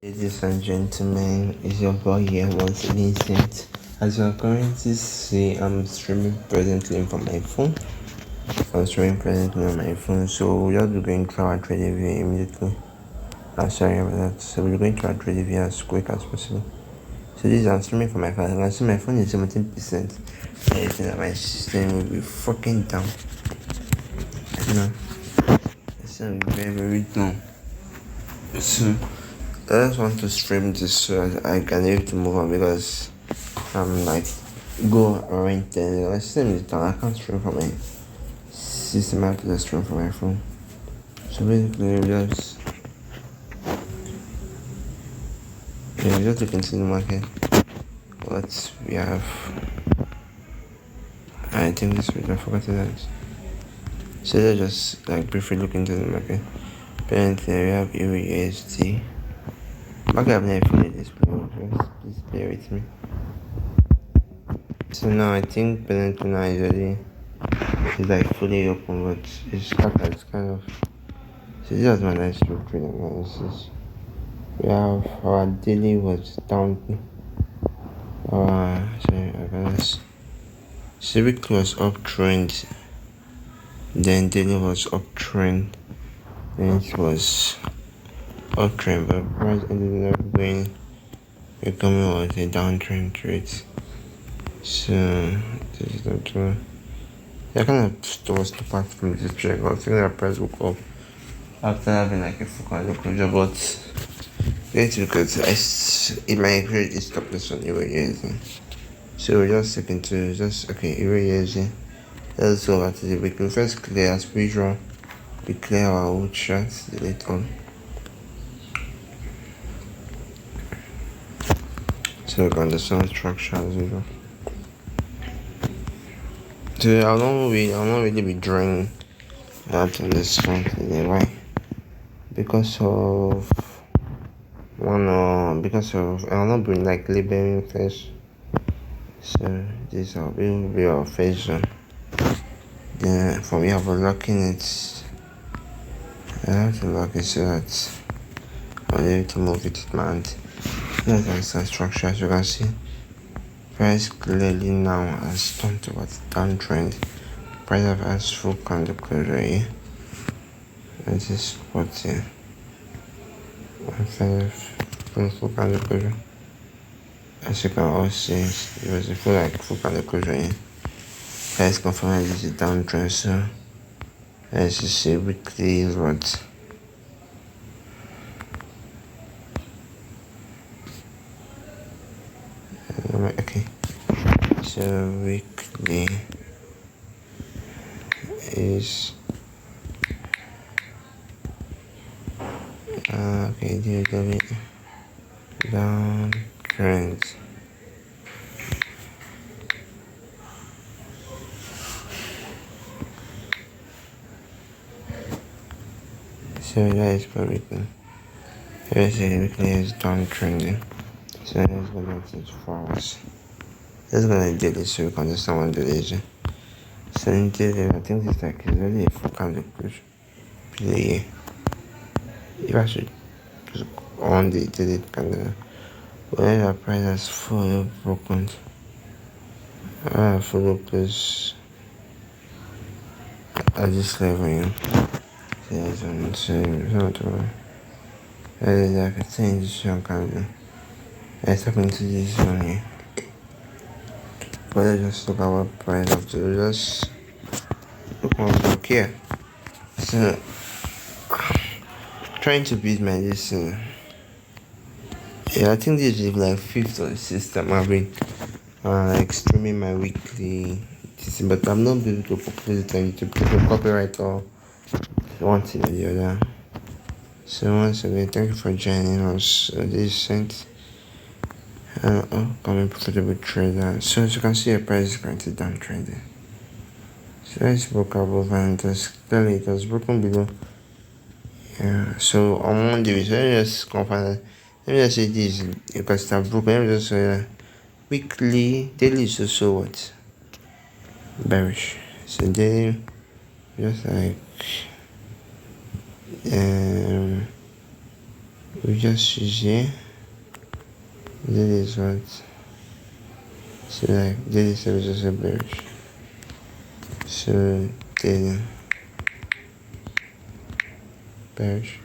Ladies and gentlemen, it's your boy here once again, Saint. As you are currently see, I'm streaming presently from my phone. I'm streaming presently on my phone, so we'll just be going through our trade view immediately. Sorry about that. So we're going to our trade view as quick as possible. So this is I'm streaming from my phone. As you can see, my phone is 17%. I think that my system will be fucking down. You know, it's will be very down. So I just want to stream this so I can able to move on because I'm like go oriented. My system is down. I can't stream from my system. I have to just stream from my phone. So basically, we just look into the market. What we have, I think this week I forgot that. So let's just like briefly look into the market. Apparently, we have EURUSD. Market have never fully displayed. Please bear with me. So now I think Penalty now is already like fully open, but it's kind of. So this was my nice trade analysis. We have our daily was down. So weekly was uptrend, then daily was uptrend, then it was uptrend, but price ended up going. Becoming was a downtrend trade. So this is not true. I kind of was apart from this trade. I was thinking that price would go up after having like a full candle closure, but it's because it might create a stop loss on EURUSD. So we're just sticking to EURUSD. Let's go back to the weekly. First clear as usual. We clear our old charts, delete on. So we're on the sun structure as usual. So I'll not really be drawing that on this one today. Why? Because of I'll not be like labeling first. So this will be our first zone. Then for me, I'll be locking it. I have to lock it so that I'll be able to move it with my hand. That's the structure. As you can see, price clearly now has turned towards downtrend. Price have has full candle closure here. And this spot here. Full candle closure. As you can all see, it was a full candle closure here. Price confirmed this is downtrend, so as you see, weekly is what. Okay, so weekly is okay, do downtrend. So that is for weekly. Let's say weekly is downtrending. So let's go back to 4 hours. Let's go to daily so we can understand what daily is. So in daily, I think it's really a full candle closure. Play. If I should just on the daily candle, where the price has fully broken, fully close at this level, so it's not all. Like I think this one candle. Let's tap into this one here. But let's just look at what price of to just look one block here. So trying to beat my destiny. Yeah, I think this is like 5th or 6th time I've been like streaming my weekly DC, but I'm not able to upload it on YouTube because of copyright or one thing or the other. So once again, thank you for joining us. This is Saint. Coming profitable trader. So as you can see, your price is currently downtrending. So it's broke above and it was broken below. Yeah. So on Monday, let me just confirm. Let me just say this: you can start broken. Let me just say weekly, daily is also what bearish. So daily, just like we just choose here. Daily is what? So like daily service is a bearish. So daily bearish.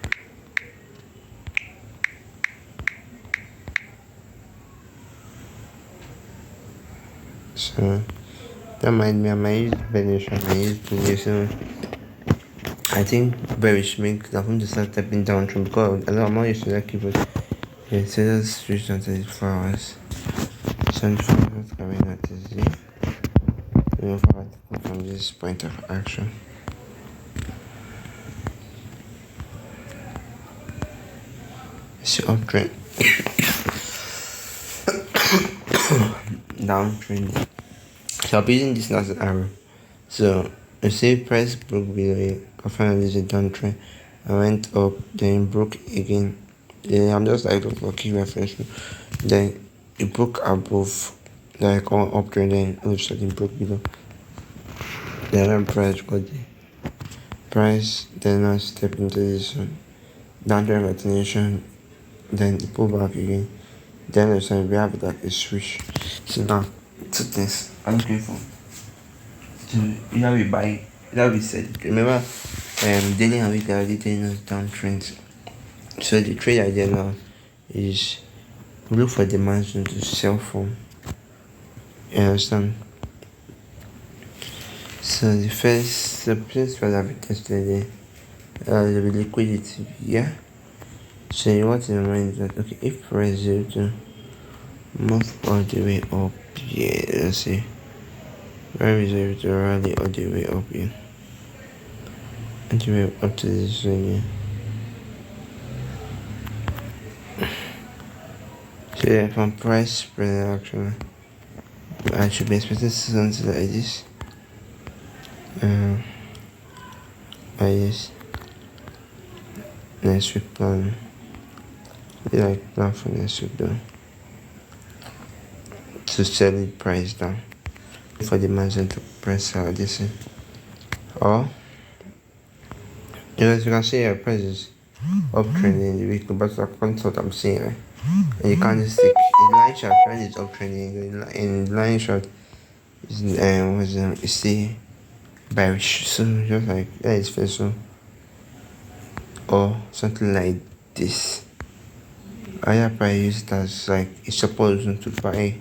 So that might be I might use bearish, I might use bullish. So I think bearish makes I'm going to start stepping down from because I'm not used to that keyboard. Okay, so let's switch on to 24 hours. 74 hours coming at this day. We move forward from this point of action. See uptrend. Downtrend. So I'll be using this as an arrow. So you see price broke below it. I finally did a downtrend. I went up, then broke again. Yeah, I'm just like looking for key reference. Then it broke above, like on uptrend, then all of a sudden broke below. Then price got the price, then I step into this one. Downtrend continuation, then it pull back again. Then there's we have like a switch. So now two things I'm looking for. So either we buy, either we sell. Remember, daily and weekly already telling us downtrends. So the trade idea now is look for demand zone to sell from. You understand? So the place where I've tested the liquidity, yeah. So you want to remind that okay, if price 0 to move all the way up here, let's see. Where is 0 to rally all the way up here? All the way up to this one here. So yeah, from price spread action, I should be expecting something like this. Like this. Next week plan. Like plan for next week though. To sell the price down. For the margin to press out this thing. Or as you can see, your price is uptrending in the weekly, but that's what I'm saying, right? And you can't just stick in line chart. Trend is uptrending in line chart. Is the bearish. So just like that is first one, or something like this. Higher price use it as like a support zone to buy.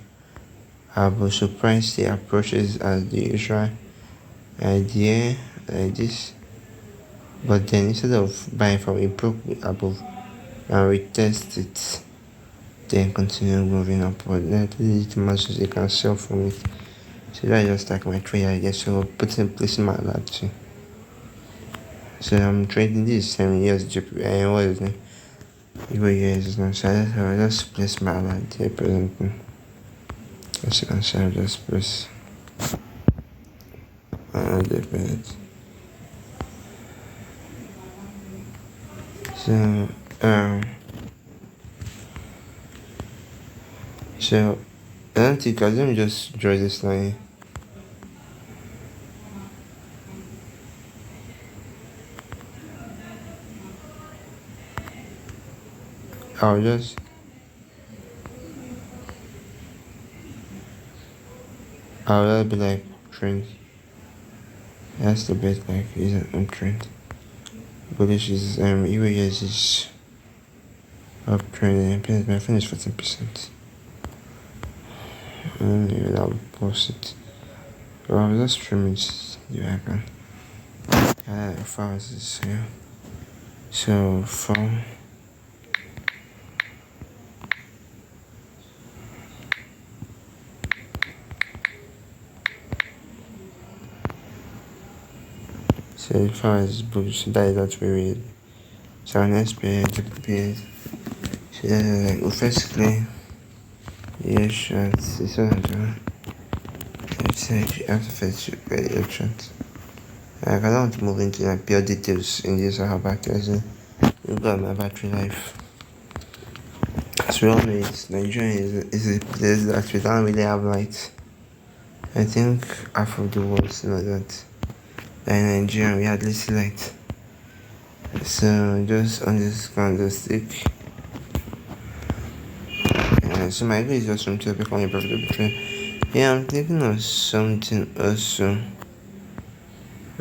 But so price the approaches as the usual idea like this. But then instead of buying from a broke above and retest it, then continue moving upward. That is the much as you can sell from it. So that's just like my trade idea. So placing my alert too. So I'm trading this 7 years GP. What is it? Years now. So I just place my alert here presently. As you can see, I just press another page. So I don't think let me just draw this line. I'll just be like trend. That's the best like is an uptrend. Bullish is EWS is uptrend and my finish 14%. And I'll post it. Well, I'll just trim it the icon. Files is here. So from so the file is bullish. That is what we read. So next page, so like we first clear. Yes, shots. It's on the it's after first very options. I don't want to move into like pure details in this or how battery is. We've got my battery life. As we all know, Nigeria is a place that we don't really have light. I think half of the world know that. In Nigeria, we hardly see light. So just on this candlestick, So my goal is just to become a profitable trader. Yeah, I'm thinking of something also. I'm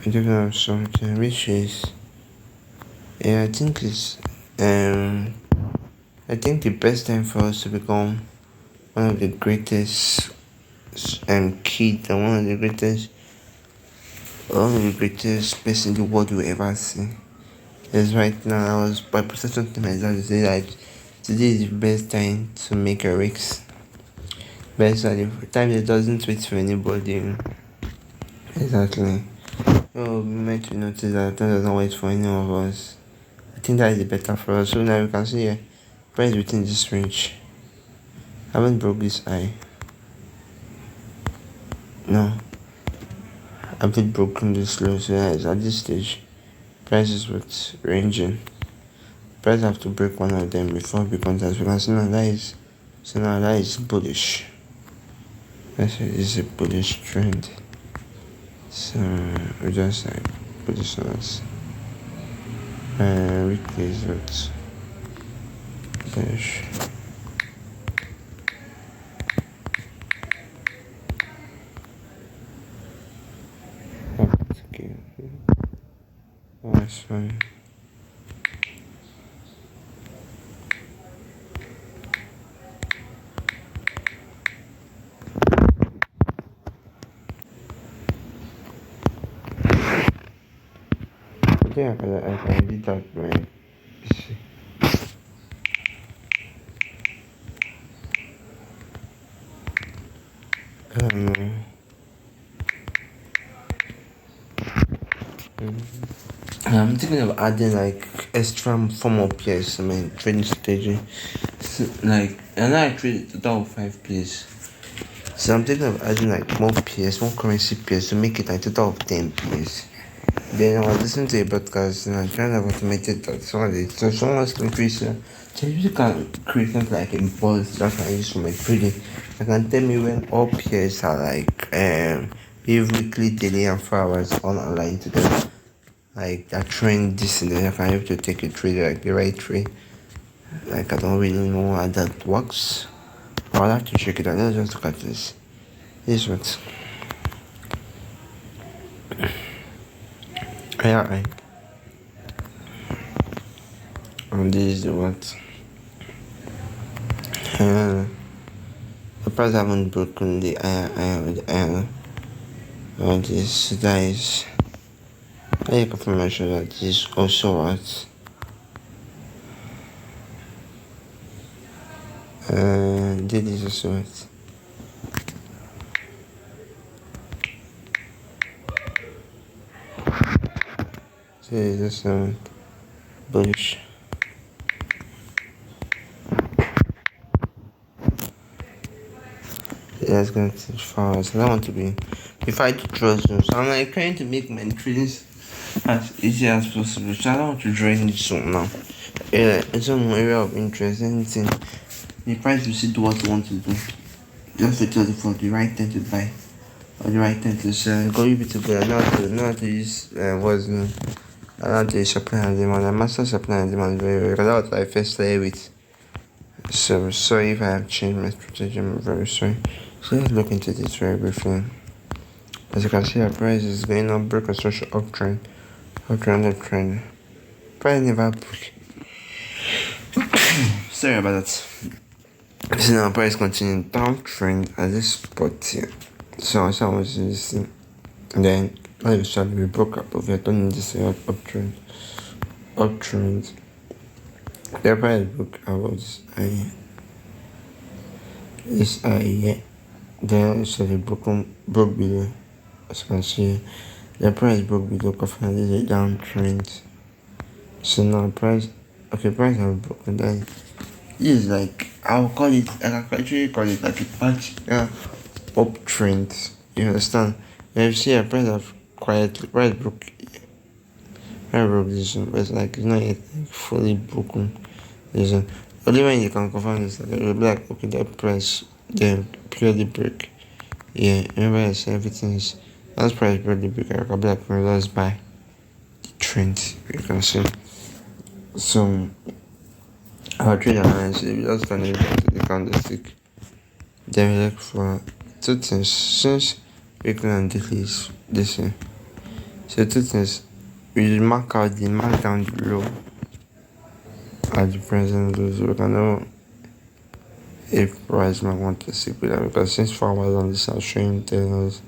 thinking of something which is I think it's I think the best time for us to become one of the greatest kids and one of the greatest person the world will ever see. Yes, right now I was by process something like that to say that today is the best time to make a risk. Best time that doesn't wait for anybody. Exactly. So we meant to notice that time doesn't wait for any of us. I think that is better for us. So now we can see here, price within this range. I haven't broke this high. No. I haven't broken this low. So yeah, at this stage, price is what's ranging. Price have to break one of them before it becomes as we can see now that is bullish. This is a bullish trend. So we just like position us. Weekly is what bullish. Okay. Oh, that's fine. I think I can edit that my PC. I don't know. I'm thinking of adding like extra form of PS. I mean, trading strategy. So, like, I know I trade a total of 5 PS. So I'm thinking of adding like more PS, more currency PS to make it like a total of 10 PS. Then I was listening to a podcast and I kind of automated that. So someone was increase. So you can create something like a pulse that I can use for my trading. I can tell me when all peers are like weekly, daily, and 4 hours all aligned to them. Like that trend this and then I can able to take a trade like the right trade. Like I don't really know how that works. But I'll have to check it out. Let's just look at this. This is what IRI. And this is what the price haven't broken the IRI with the IRI. And this is I confirmation that this also what did this also what so this is bullish. That's gonna take 4 hours. I don't want to be if I do trust them. So I'm like trying to make my trades as easy as possible. So I don't want to join this one now. Yeah, it's an area of interest. Anything the price will see do what you want to do. Just to tell you for the right time to buy or the right time to sell. Go you to go not to use what's new. I don't to use supply and demand. I master supply and demand very well because that's what I first started with. So sorry if I have changed my strategy. I'm very sorry. So let's look into this very briefly. As you can see, our price is going up, break a social uptrend, uptrend. Price never broke. Sorry about that. So now price continuing downtrend at this spot here. So I was using, then all of a sudden we broke up, but we are turning this uptrend. The price broke about this yeah. Then actually broke below. As you can see, the price broke below coffee and this is a downtrend. So now price have broken down. This is like I can actually call it like a patch uptrend. You understand? If you see a price have quietly broke this one, but it's like it's not yet fully broken. This one. Only when you can confirm this, like it'll be like okay, that price then purely break. Yeah, remember I said everything is that's price purely break. I can be like let's buy the trend. You can see. So our trade analysis, we just turn it back to the candlestick. Then we look for two things since weekly and daily is the same. So two things, we mark out the mark down the low at the present low, so we can know if price might want to stick with that, because since 4 hours on this are showing tails,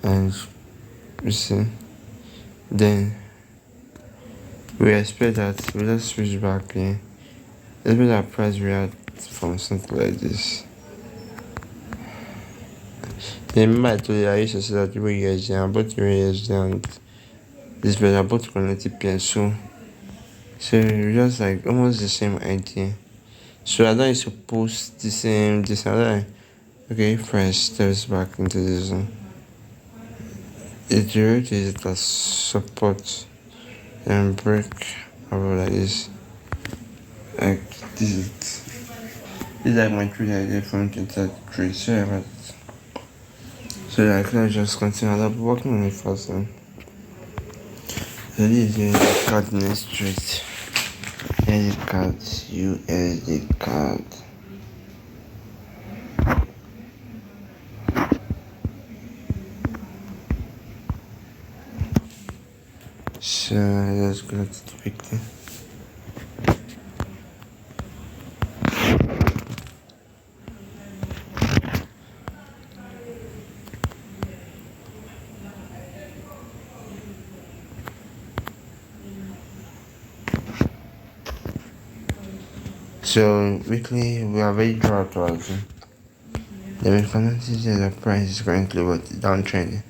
and you see, then we expect that we just switch back here. Let's be that price react from something like this. Remember I told you I used to say that every year is down, both years down. This was about cognitive pain, so just like almost the same idea. So I don't suppose the same this other. Okay, price steps back into the zone. It uses it as support and break about like this. Like this is it. This is like my trade idea from 2033. Sorry about it. So like let's just continue. I'll be working on it faster. So this is the cardinal street. USD card, USD card. So let's go to the picture. So weekly we are very drought towards the refinance that the price is currently what downtrending.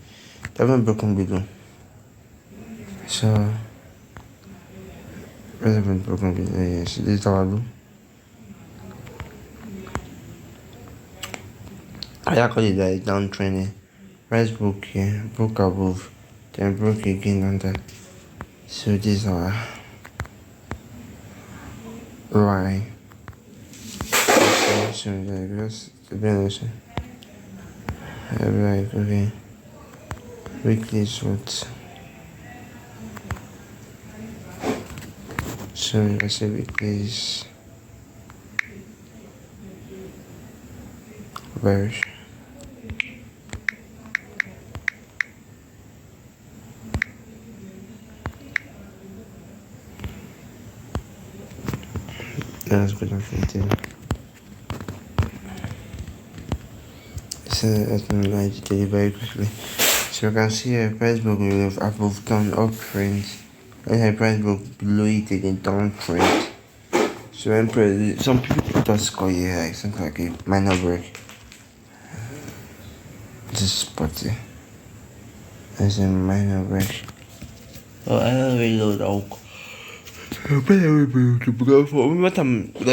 They haven't broken below. So relevant broken below, yes, this is our low. I actually that is downtrending. Price broke here, broke above, then broke again under. So this is our right. So like just to be honest, like okay, weekly is what. So let's say weekly is bearish. Let's go down to continue. So let me tell you very quickly. So you can see a price book with above down uptrend, and a price book below it again downtrend. So when some people just score here like something like a minor break. This is spotty. There's a minor break. Oh, I don't really know that. Because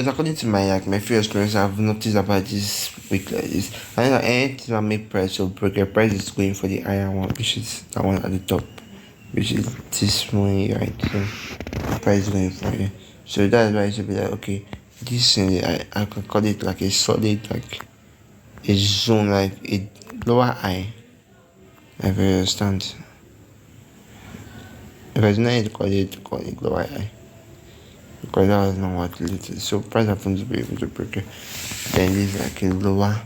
according to my few experience, I've noticed about this week like this. I know anything that make price or break, a price is going for the higher one, which is the one at the top, which is this one here, right? So price is going for it. So that's why I should be like, okay, this thing I can call it like a solid, like a zone, like a lower high. I understand. If I don't call it lower high. Because that was not what it is. So price happens to be able to break it. Then this is like a lower.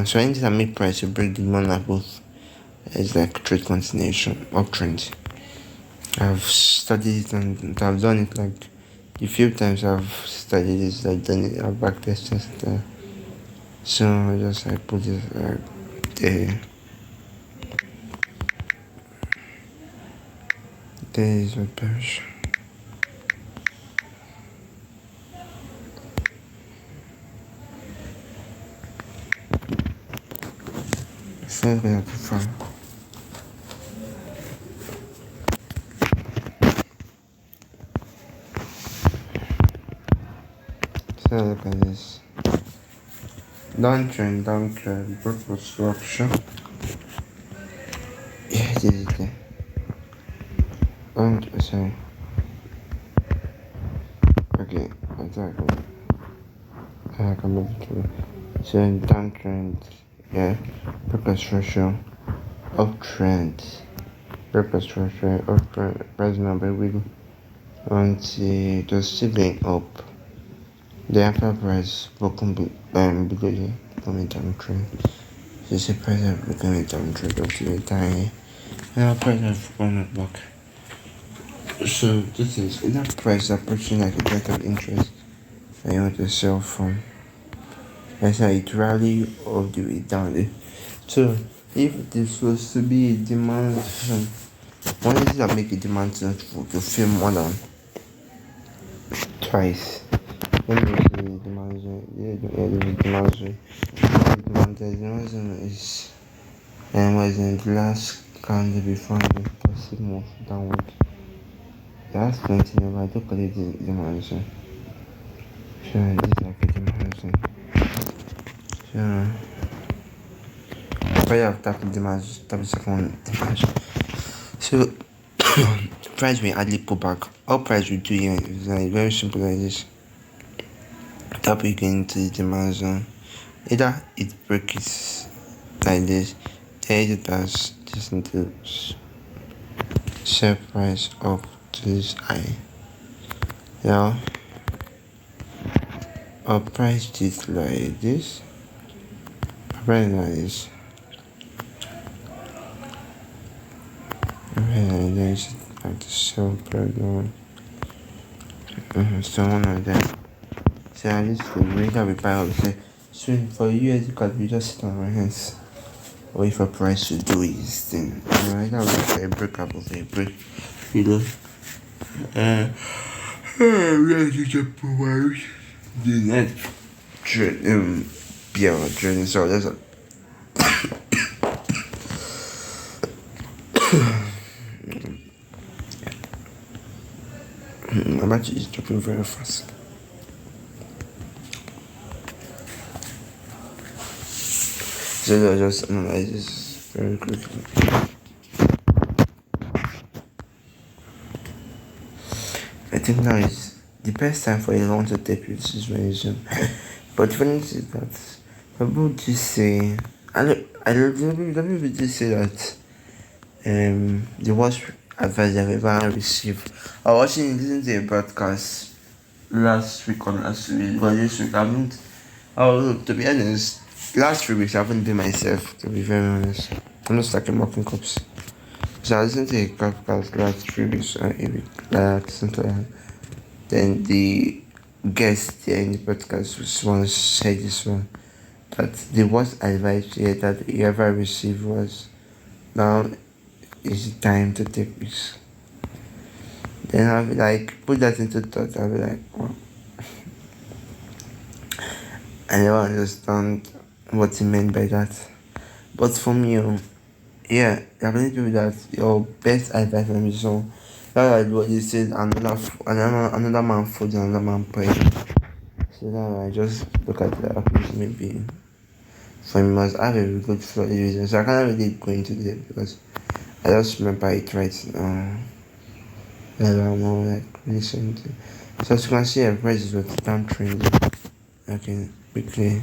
So anything that make price to break the one above is like trade continuation, uptrend. I've studied it and I've done it like a few times. I've studied this, I've done it, I've back tested it. So I just like put it like there. There is what perish. So we have to find. So look at this. Downtrend, broke structure. Yeah, this is there. Sorry. Okay, I can move it through. So downtrend, yeah, broke structure, uptrend, broke structure, uptrend, price number wiggle until just still going up. The actual price below the momentum trend. So the price of the momentum trend up to the time. And our price of gone back. So this is enough price approaching like a rate of interest that you want to sell from. That's how it rally all the way down there. So if this was to be a demand, one thing that make a demand to feel more than twice. Let me see the demand zone. The demand zone. The demand zone is was in the last candle before the passive move downward. That's 20 never. I don't call it the demand zone. Sure, this is like a demand zone. Sure. Price of tapping demand, tap second demand. So price will hardly pull back. All price will do here is like very simple like this. Tap again to the demand zone. Either it breaks like this, then it does this into sell price up to this high. Yeah. Or price this like this. Price like this. And then you should have to sell price one. So one of them. So at least the rate that we buy up say swing for US because we just sit on our hands. Wait for price to do his thing. Alright, that was a breakup of a break. You know. We are to provide the net trade PR trading. So that's a my battery is dropping very fast. So I'll just analyze this very quickly. I think now is the best time for a long to take this situation. But the funny thing is that people just say people just say that the worst advice I've ever received. I was watching listening to a broadcast last week or last week, but this week I haven't. Oh, to be honest, last 3 weeks I haven't been myself. To be very honest, I'm just like a mocking cops. So I listened to a podcast last 3 weeks or a week, like something like that. Then the guest there in the podcast was once said this one that the worst advice here that he ever received was now is the time to take risks. Then I'll be like, put that into thought. I'll be like, well, I never understand what he meant by that. But for me, yeah, I believe people that your best advice for me so that's like what you said, another man food, another man pray. So now I just look at the okay, maybe for me must have a very good for reason. So I can't really go into it because I just remember it right now. That I'm more like listening to. So as you can see, a price is what I'm trending. Okay, quickly.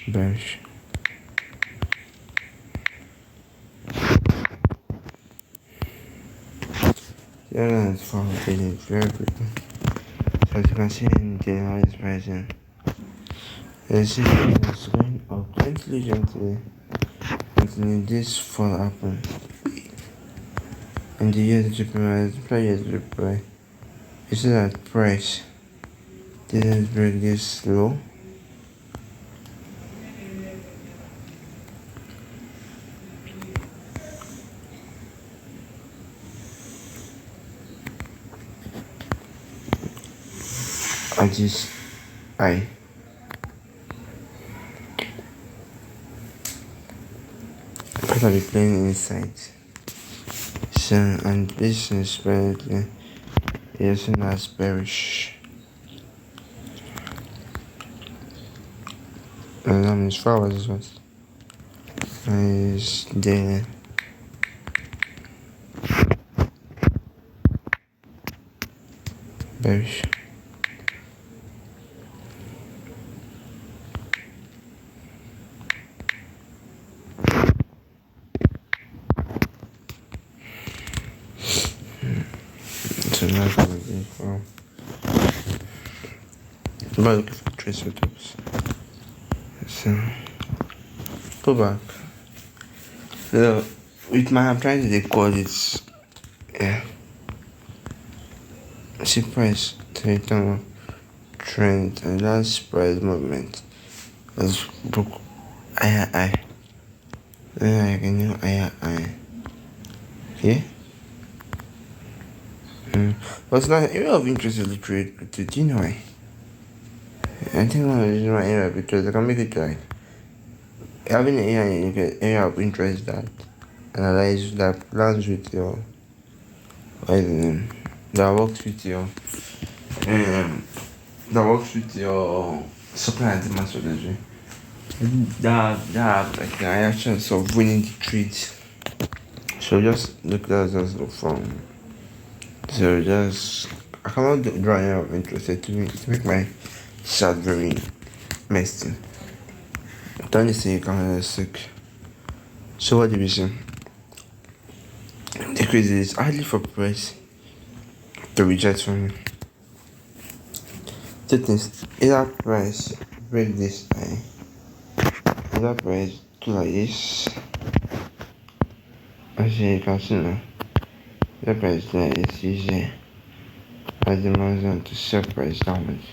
Bearish. Yeah, it's for very quickly. So as you can see, in the now is rising. The system is going up intelligently until this fall happen. And the years reply. You see that price didn't break this low. At this high. Because I'll be playing inside. So, and this is apparently using as bearish. And that means 4 hours is what? Is there. Bearish. So that's what I'm looking for. I'm not looking for trade setups. So go back. So with my I'm trying to record it. Yeah. See price to trend and last price movement was book I then I can know I yeah. But it's not an area of interest in the trade, but do you know why? I think one of the reasons why area because I can make it like having an area of interest that analyze that plans with your that works with your um that works with your supply and demand strategy. That like the actions of winning the trades. So just look at that as from. So just I cannot draw any of interest to make my chat very messy. Don't you say you can sick. So what do we say? The crazy is hardly for price to reject from me. Two things. Either price break this high. Either price do like this. Actually you can see now. Either price do like this easy. As the man to set price downwards.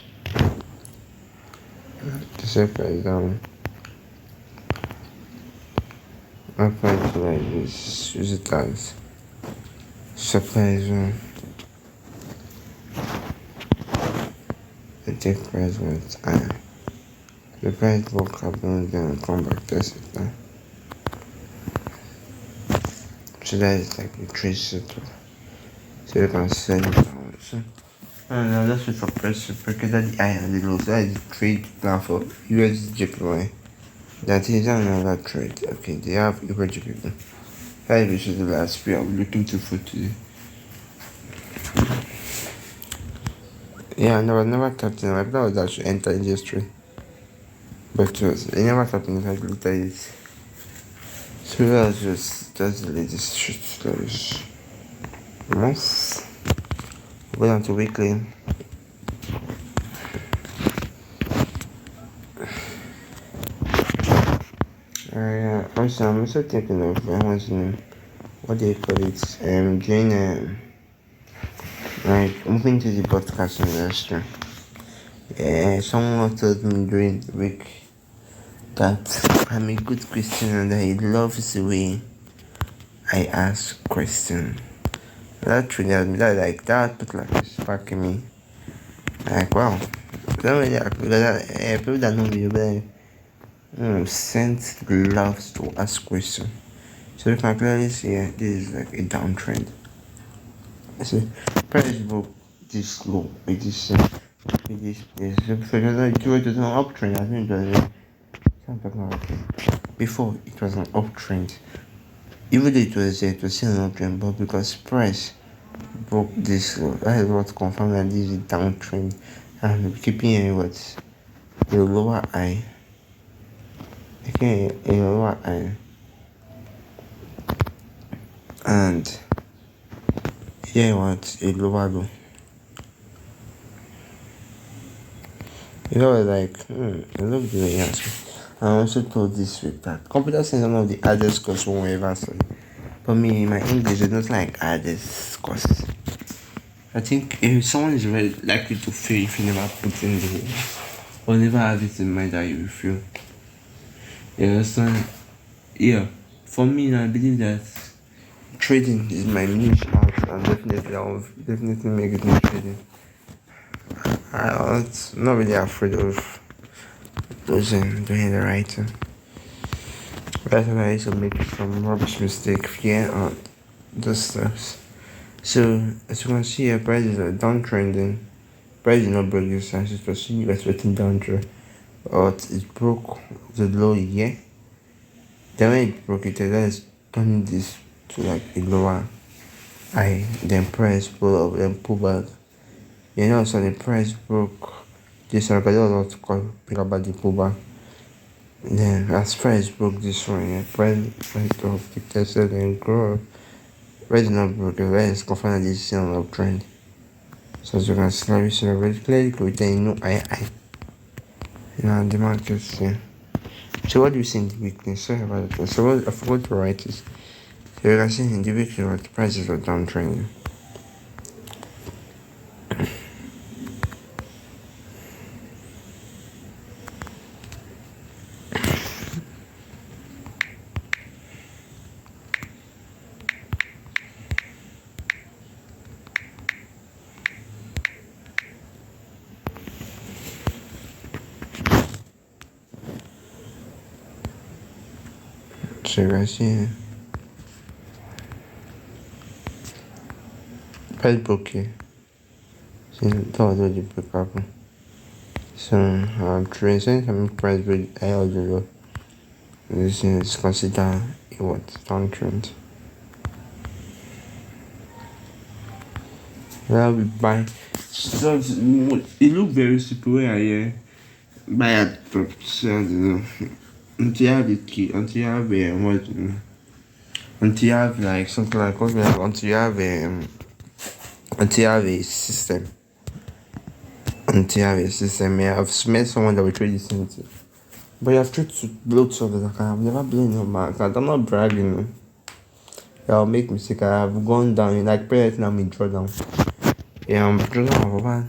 To set price downwards. I apply to like this. Use it as supply zone. The take price with iron. The price will happen then come back test it now. So that is like the trade setup. So you can sell it down. So and now that's wait for price to break it at the high and the low. So that is the trade plan for USJPY. That is another trade. Okay, they have USJPY. That is the last we are looking to for today. Yeah, I never tapped in. My plan was that I should enter in this trade. But it never happened if I looked at it. So that's the latest shit stories. Month. Go down to weekly. Also I'm also thinking of what do you call it? Doing like moving to the podcast industry. Yeah, someone told me during the week that I'm a good Christian and I love the way I ask questions. That triggered me. That like that put like a spark in me. Like wow. Don't really because people that know me will be sense loves to ask questions. So you can clearly see this is like a downtrend. So price book this low with this so it was an uptrend. I think before it was an uptrend. Even though it was still an uptrend, but because price broke this low, that is what confirmed that this is a downtrend and keeping what a lower high. Okay, a lower high. And here what a lower low. You know, like, I love the way you answer. I also told this week that computer science is one of the hardest courses one will ever study. But me, my English is not like hardest courses. I think if someone is very likely to fail if you never put in the work or never have it in mind that you will fail. You understand? Yeah. For me, I believe that trading is my niche out and definitely I will definitely make it in trading. I'm not really afraid of doing the right thing. That's why I used to make some rubbish mistake here on those stuff. So as you can see here, prices are downtrending. Price did not break this size, it was expecting downtrend. But it broke the low here. Then when it broke it, then it's turning this to like a lower high. Then price pull up, then pull back. You know, so the price broke this one, because I don't know what to call about the pullback. Then as price broke this one, yeah, price went up, it tested and grew up. Price did not broke, it is confirmed that this is an uptrend. So as you can see very clearly written no I. Now the market here. So what do you see in the weekly? Sorry about that. So what I forgot to write this. So you can see in the weekly what the prices are downtrending. So you can see price book here. See that was already pick up. So tracing some price book I already this is considered a what downtrend. I'll be buying. So it look very superior here. Buy at top. So until you have the key, until you have what, until you have like something like what we have, until you have a system. Until you have a system, yeah, I've met someone that will trade the same thing. But you have tried to blow some of it. I've never blown your mark. I'm not bragging. I'll make mistake. I have gone down. Like prayer now, me draw down. Yeah, I'm draw down.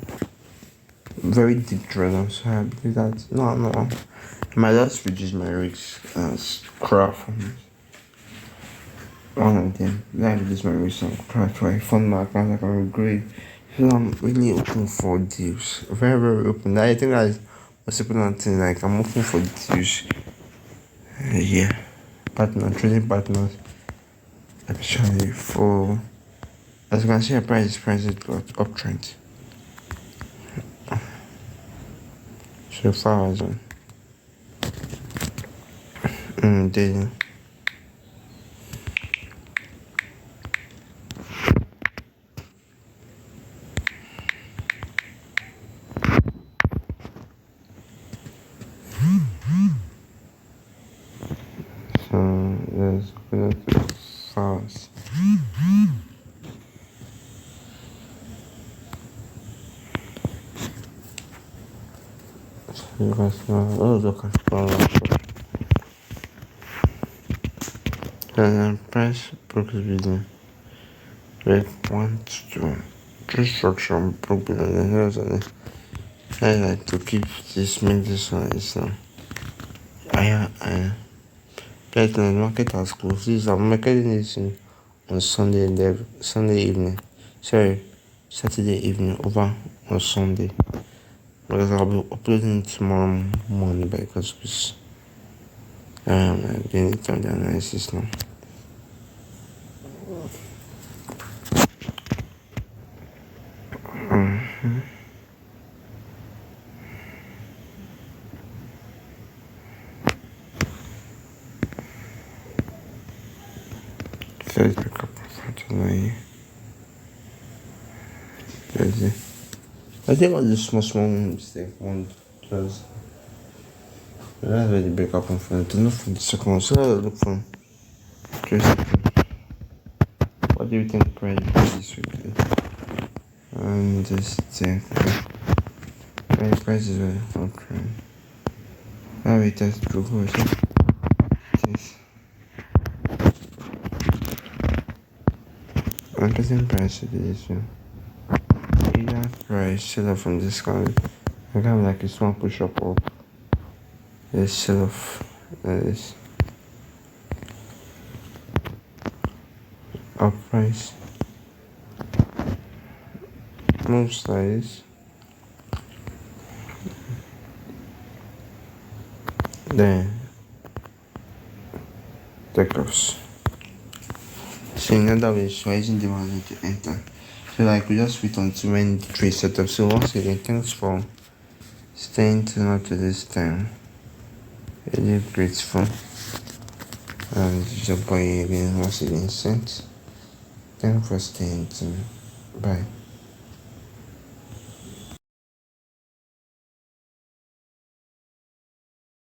Very deep drawdown. So I believe that no. I might just reduce my risk as crap. One of them. Then I reduce my risk on crap. So I fund my account. I can regret. So I'm really open for deals. Very, very open. I think that's what's important. Like I'm open for deals. Yeah. Trading partners. Especially for, as you can see, prices got uptrend. So far as daily. So there's fast. You guys know, oh look at the price broke reading. Rate 1 to 2. Instruction broke below the hills and I like to keep this one is I right now the market has closed. This I'm marketing this on Sunday evening. Sorry, Saturday evening over on Sunday. Because I'll be uploading tomorrow morning because doing it on the analysis now. First pick up unfortunately. I think it was a small mistake one because that's where the break up on front. To look for the second one. So I look for what do you think price this weekly? And just check. Prices are okay. Now we test to go. Yes. I'm getting price to this one. Either price sell off from discount. I have like a small push up. Let's sell off like this. Up price. Most like this. Then take offs. So in other ways, raising the money to enter. So like we just wait until when the trade set up. So once again, thanks for staying tuned up to this time. Really grateful. And your boy again once again sent. Thanks for staying tuned. Bye.